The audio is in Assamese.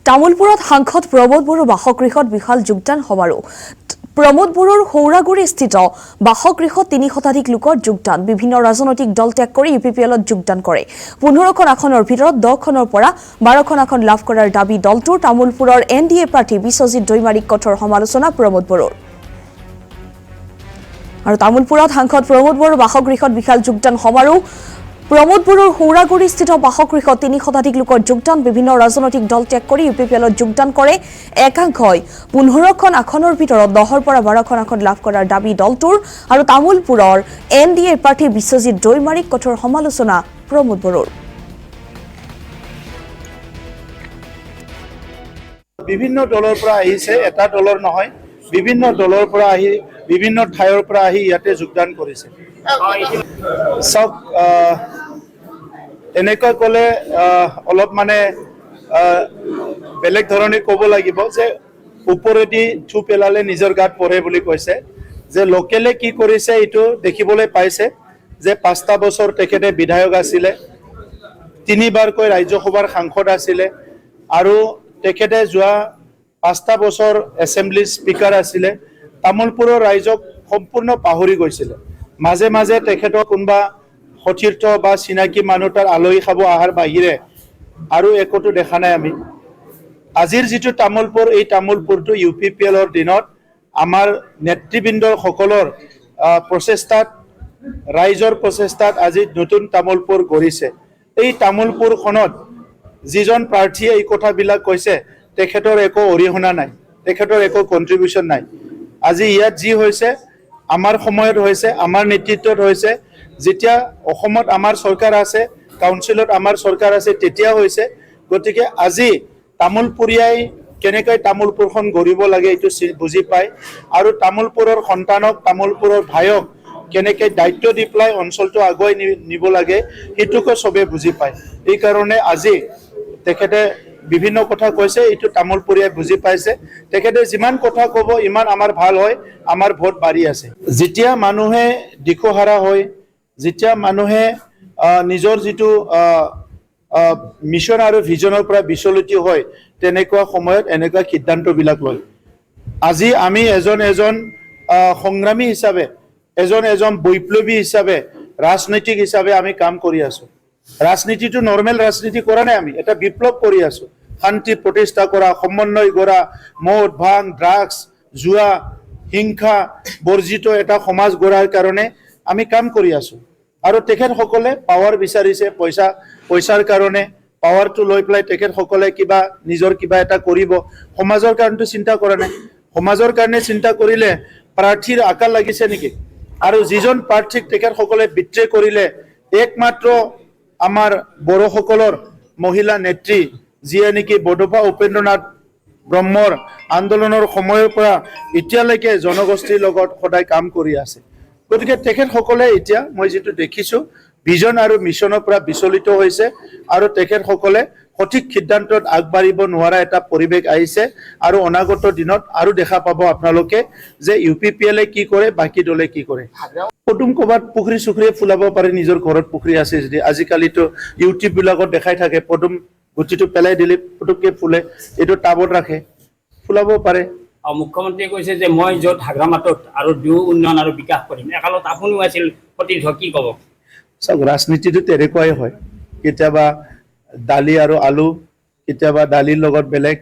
তামুলপুৰত সাংসদ প্ৰমোদ বড়োৰ বাসগৃহত বিশাল যোগদান সমাৰোহ। প্ৰমোদ বড়োৰ সৌৰাগুৰিস্থিত বাসগৃহত ৩০০ শতাধিক লোকৰ যোগদান। বিভিন্ন ৰাজনৈতিক দল ত্যাগ কৰি UPPLত যোগদান কৰে। ১৫খন আসনৰ ভিতৰত 10খনৰ পৰা 12খন আসন লাভ কৰাৰ দাবী দলটোৰ। তামুলপুৰৰ NDA প্ৰাৰ্থী বিশ্বজিৎ দৈমাৰীক কঠোৰ সমালোচনা প্ৰমোদ বড়োৰ। আৰু তামুলপুৰত সাংসদ প্ৰমোদ বড়োৰ বাসগৃহত বিশাল যোগদান সমাৰোহ। প্ৰমোদ বড়োৰ সৌৰাগুৰিস্থিত বাসগৃহত ৩০০ শতাধিক লোকৰ যোগদান। বিভিন্ন ৰাজনৈতিক দল ত্যাগ কৰি UPPLত যোগদান কৰে। একাংশই 15খন আসনৰ ভিতৰত 10ৰ পৰা 12খন আসন লাভ কৰাৰ দাবী দলটোৰ। আৰু তামুলপুৰৰ NDA প্ৰাৰ্থী বিশ্বজিৎ দৈমাৰীক কঠোৰ সমালোচনা প্ৰমোদ বড়োৰ। বিভিন্ন দলৰ পৰা আহিছে, এটা দলৰ নহয়, বিভিন্ন দলৰ পৰা আহি বিভিন্ন ঠাইৰ পৰা আহি ইয়াতে যোগদান কৰিছে। চাওক, এনেকৈ ক'লে অলপ মানে বেলেগ ধৰণে ক'ব লাগিব যে ওপৰেদি থু পেলালে নিজৰ গাত পৰে বুলি কৈছে। যে লোকেলে কি কৰিছে এইটো দেখিবলৈ পাইছে যে 5টা বছৰ তেখেতে বিধায়ক আছিলে, 3বাৰকৈ ৰাজ্যসভাৰ সাংসদ আছিলে, আৰু তেখেতে যোৱা 5টা বছৰ এছেম্বলিৰ স্পীকাৰ আছিলে। তামুলপুৰৰ ৰাইজক সম্পূৰ্ণ পাহৰি গৈছিলে। মাজে মাজে তেখেতৰ কোনোবা সতীৰ্থ বা চিনাকি মানুহ তাৰ আলহী খাব অহাৰ বাহিৰে আৰু একোটো দেখা নাই আমি। আজিৰ যিটো তামুলপুৰ, এই তামুলপুৰটো UPPLৰ দিনত আমাৰ নেতৃবৃন্দৰ সকলৰ প্ৰচেষ্টাত, ৰাইজৰ প্ৰচেষ্টাত আজি নতুন তামুলপুৰ গঢ়িছে। এই তামুলপুৰখনত যিজন প্ৰাৰ্থীয়ে এই কথাবিলাক কৈছে তেখেতৰ একো অৰিহণা নাই, তেখেতৰ একো কণ্ট্ৰিবিউশ্যন নাই। আজি ইয়াত যি হৈছে আমাৰ সময়ত হৈছে, আমাৰ নেতৃত্বত হৈছে। যেতিয়া অসমত আমাৰ চৰকাৰ আছে, কাউন্সিলত আমাৰ চৰকাৰ আছে, তেতিয়া হৈছে। গতিকে আজি তামুলপুৰীয়াই কেনেকৈ তামুলপুৰখন গঢ়িব লাগে এইটো বুজি পায়, আৰু তামুলপুৰৰ সন্তানক, তামুলপুৰৰ ভাইক কেনেকৈ দায়িত্ব দি পেলাই অঞ্চলটো আগুৱাই নিব লাগে সেইটোকো চবে বুজি পায়। এইকাৰণে আজি তেখেতে বিভিন্ন কথা কৈছে, এইটো তামুলপুৰীয়াই বুজি পাইছে। তেখেতে যিমান কথা ক'ব ইমান আমাৰ ভাল হয়, আমাৰ ভোট বাঢ়ি আছে। যেতিয়া মানুহে দিশহাৰা হয়, যেতিয়া মানুহে নিজৰ যিটো মিছন আৰু ভিজনৰ পৰা বিচলিত হয়, তেনেকুৱা সময়ত এনেকুৱা সিদ্ধান্তবিলাক লয়। আজি আমি এজন সংগ্ৰামী হিচাপে, এজন বৈপ্লৱী হিচাপে, ৰাজনৈতিক হিচাপে আমি কাম কৰি আছোঁ। ৰাজনীতিটো নৰ্মেল ৰাজনীতি কৰা নাই, আমি এটা বিপ্লৱ কৰি আছোঁ। শান্তি প্ৰতিষ্ঠা কৰা, সমন্বয় কৰা, মদ, ভাং, ড্ৰাগছ, জুৱা, হিংসা বৰ্জিত এটা সমাজ গঢ়াৰ কাৰণে আমি কাম কৰি আছোঁ। আৰু তেখেতসকলে পাৱাৰ বিচাৰিছে, পইচাৰ কাৰণে পাৱাৰটো লৈ পেলাই তেখেতসকলে নিজৰ কিবা এটা কৰিব। সমাজৰ কাৰণেতো চিন্তা কৰা নাই। সমাজৰ কাৰণে চিন্তা কৰিলে প্ৰাৰ্থীৰ আকাল লাগিছে নেকি? আৰু যিজন প্ৰাৰ্থীক তেখেতসকলে বিত্ৰে কৰিলে, একমাত্ৰ আমাৰ বড়োসকলৰ মহিলা নেত্ৰী, যিয়ে নেকি বডোফা উপেন্দ্ৰনাথ ব্ৰহ্মৰ আন্দোলনৰ সময়ৰ পৰা এতিয়ালৈকে জনগোষ্ঠীৰ লগত সদায় কাম কৰি আছে। গতিকে তেখেতসকলে এতিয়া মই যিটো দেখিছোঁ ভিজন আৰু মিছনৰ পৰা বিচলিত হৈছে, আৰু তেখেতসকলে সঠিক সিদ্ধান্তত আগবাঢ়িব নোৱাৰা এটা পৰিৱেশ আহিছে। আৰু অনাগত দিনত আৰু দেখা পাব আপোনালোকে যে UPPLে কি কৰে, বাকী দলে কি কৰে। পদুম ক'ৰবাত পুখুৰী চুখুৰীয়ে ফুলাব পাৰে, নিজৰ ঘৰত পুখুৰী আছে যদি। আজিকালিতো ইউটিউববিলাকত দেখাই থাকে, পদুম গুটিটো পেলাই দিলে পুতুককৈ ফুলে, এইটো টাবত ৰাখে, ফুলাব পাৰে। মুখ্যমন্ত্ৰীয়ে কৈছে যে মই য'ত হাগ্ৰামাটত আৰু দুয়ো উন্নয়ন আৰু বিকাশ কৰিম, একালত আপুনিও আছিল সতীৰ্থ, কি ক'ব? চাওক, ৰাজনীতিটো তেনেকুৱাই হয়। কেতিয়াবা দালি আৰু আলু, কেতিয়াবা দালিৰ লগত বেলেগ,